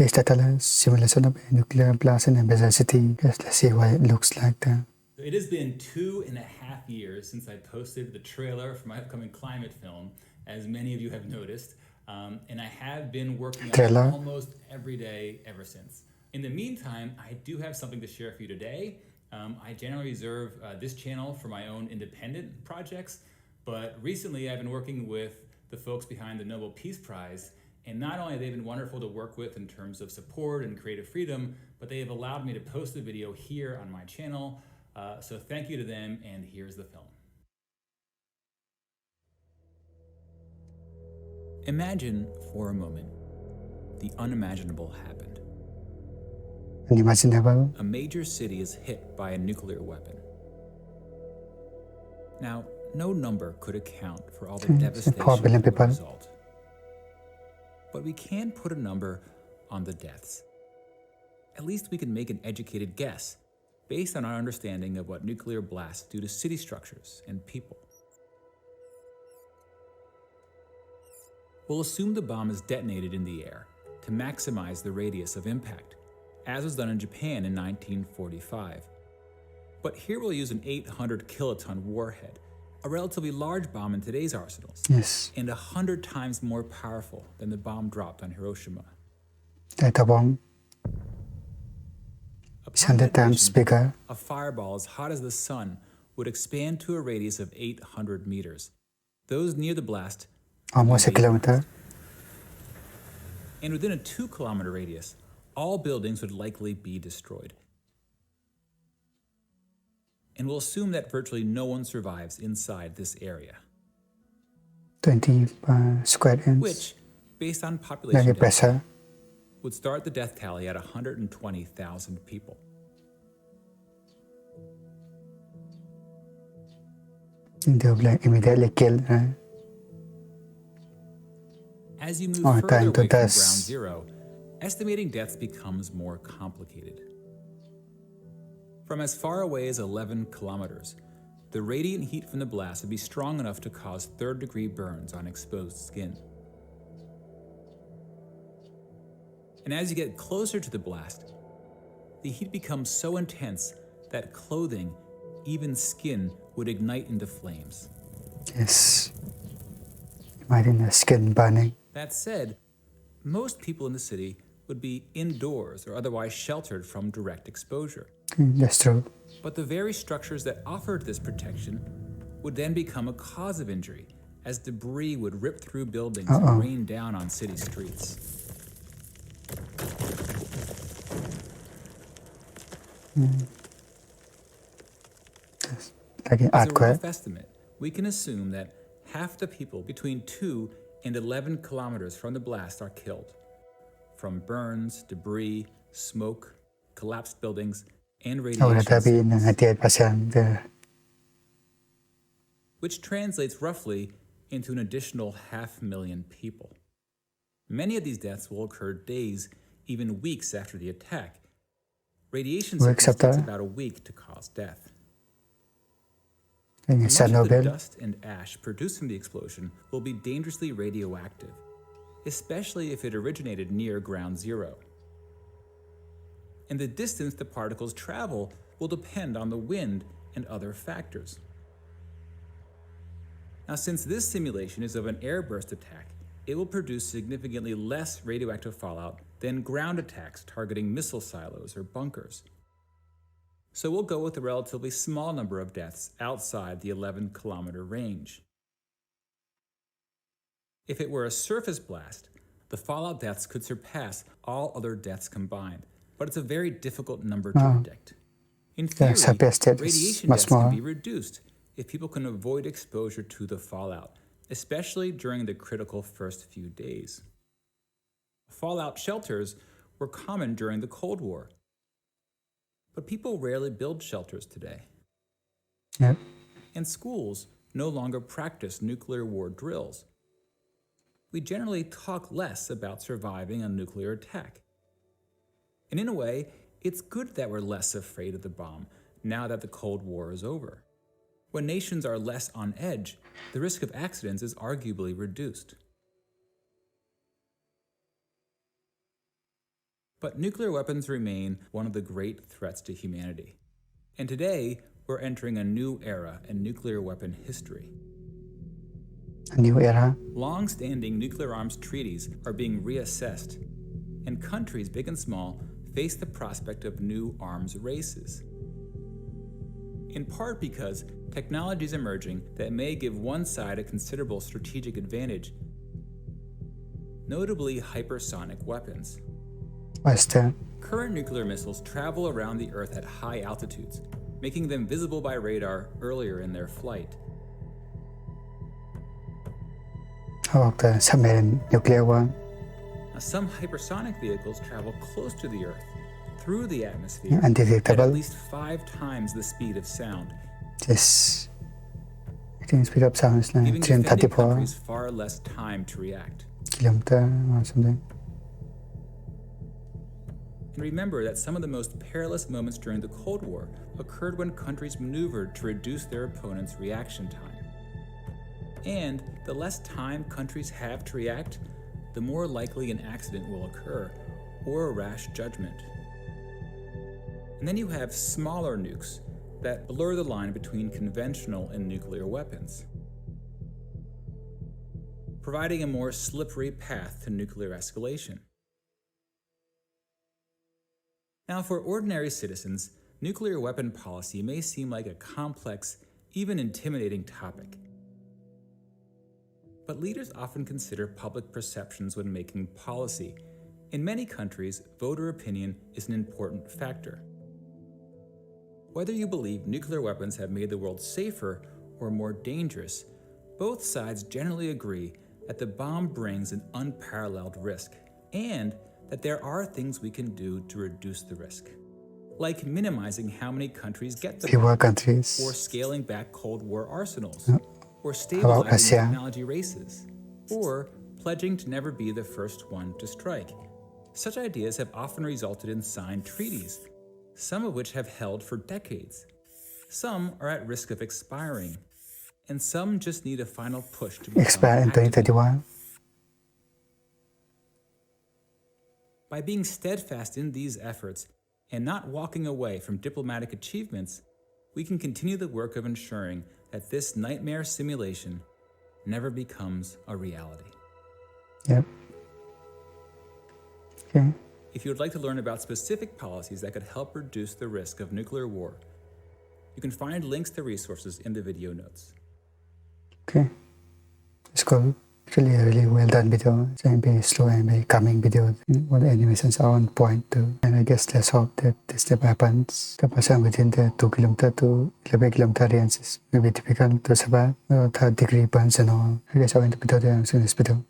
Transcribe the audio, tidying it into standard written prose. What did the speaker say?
to start a simulation of a nuclear blast in a Majorcity. Let's see what it looks like there. It has been 2.5 years since I posted the trailer for my upcoming climate film, as many of you have noticed, and I have been working on it almost every day ever since. In the meantime, I do have something to share for you today. I generally reserve this channel for my own independent projects, but recently I've been working with the folks behind the Nobel Peace Prize, and not only have they been wonderful to work with in terms of support and creative freedom, but they have allowed me to post the video here on my channel. So thank you to them, and here's the film. Imagine for a moment the unimaginable happened. Unimaginable. A major city is hit by a nuclear weapon. Now, no number could account for all the devastation that would result. But we can put a number on the deaths. At least we can make an educated guess based on our understanding of what nuclear blasts do to city structures and people. We'll assume the bomb is detonated in the air to maximize the radius of impact, as was done in Japan in 1945. But here we'll use an 800 kiloton warhead, a relatively large bomb in today's arsenals, and 100 times more powerful than the bomb dropped on Hiroshima. Data bomb. 100 times bigger. A fireball as hot as the sun would expand to a radius of 800 meters. Those near the blast, almost a kilometer. And within a 2-kilometer radius, all buildings would likely be destroyed. And we'll assume that virtually no one survives inside this area. 20 square inches. Which, based on population data, would start the death tally at 120,000 people. They'll immediately kill. As you move further away from ground zero, estimating deaths becomes more complicated. From as far away as 11 kilometers, the radiant heat from the blast would be strong enough to cause third-degree burns on exposed skin. And as you get closer to the blast, the heat becomes so intense that clothing, even skin, would ignite into flames. Yes. Imagine the skin burning. That said, most people in the city would be indoors or otherwise sheltered from direct exposure. That's true. But the very structures that offered this protection would then become a cause of injury, as debris would rip through buildings and rain down on city streets. Like an As a rough estimate, we can assume that half the people between 2 and 11 kilometers from the blast are killed, from burns, debris, smoke, collapsed buildings, and radiation, which translates roughly into an additional 500,000 people. Many of these deaths will occur days, even weeks after the attack. Radiation takes about a week to cause death. Much of the dust and ash produced from the explosion will be dangerously radioactive, especially if it originated near ground zero. And the distance the particles travel will depend on the wind and other factors. Now, since this simulation is of an airburst attack, it will produce significantly less radioactive fallout than ground attacks targeting missile silos or bunkers. So we'll go with a relatively small number of deaths outside the 11-kilometer range. If it were a surface blast, the fallout deaths could surpass all other deaths combined, but it's a very difficult number to predict. In theory, radiation deaths can be reduced if people can avoid exposure to the fallout, especially during the critical first few days. Fallout shelters were common during the Cold War, but people rarely build shelters today. Yep. And schools no longer practice nuclear war drills. We generally talk less about surviving a nuclear attack. And in a way, it's good that we're less afraid of the bomb now that the Cold War is over. When nations are less on edge, the risk of accidents is arguably reduced. But nuclear weapons remain one of the great threats to humanity. And today, we're entering a new era in nuclear weapon history. A new era. Long-standing nuclear arms treaties are being reassessed, and countries big and small face the prospect of new arms races. In part because technology is emerging that may give one side a considerable strategic advantage, notably hypersonic weapons. Western. Current nuclear missiles travel around the Earth at high altitudes, making them visible by radar earlier in their flight. How about the submarine nuclear one? Now, some hypersonic vehicles travel close to the Earth, through the atmosphere, at Undetectable. least 5 times the speed of sound, Yes. I think speed of sound is like giving defending 334 countries far less time to react. kilometer or something. And remember that some of the most perilous moments during the Cold War occurred when countries maneuvered to reduce their opponent's reaction time. And the less time countries have to react, the more likely an accident will occur, or a rash judgment. And then you have smaller nukes that blur the line between conventional and nuclear weapons, providing a more slippery path to nuclear escalation. Now, for ordinary citizens, nuclear weapon policy may seem like a complex, even intimidating topic. But leaders often consider public perceptions when making policy. In many countries, voter opinion is an important factor. Whether you believe nuclear weapons have made the world safer or more dangerous, both sides generally agree that the bomb brings an unparalleled risk, and that there are things we can do to reduce the risk, like minimizing how many countries get the Fewer bomb, countries. or scaling back Cold War arsenals, or about stabilizing Russia? technology races, or pledging to never be the first one to strike. Such ideas have often resulted in signed treaties, some of which have held for decades. Some are at risk of expiring, and some just need a final push to become Expire in active. 2031. By being steadfast in these efforts and not walking away from diplomatic achievements, we can continue the work of ensuring that this nightmare simulation never becomes a reality. Yep. Okay. If you would like to learn about specific policies that could help reduce the risk of nuclear war, you can find links to resources in the video notes. Okay. It's cool. Really a really well done video. It's a very slow and very calming video. All the animations are on point too. And I guess let's hope that this never happens. The person within the 2 kilometer to 11 kilometer range is maybe difficult to survive. 3rd degree burns and all. I guess I'll end the video there. I'll see you in this video.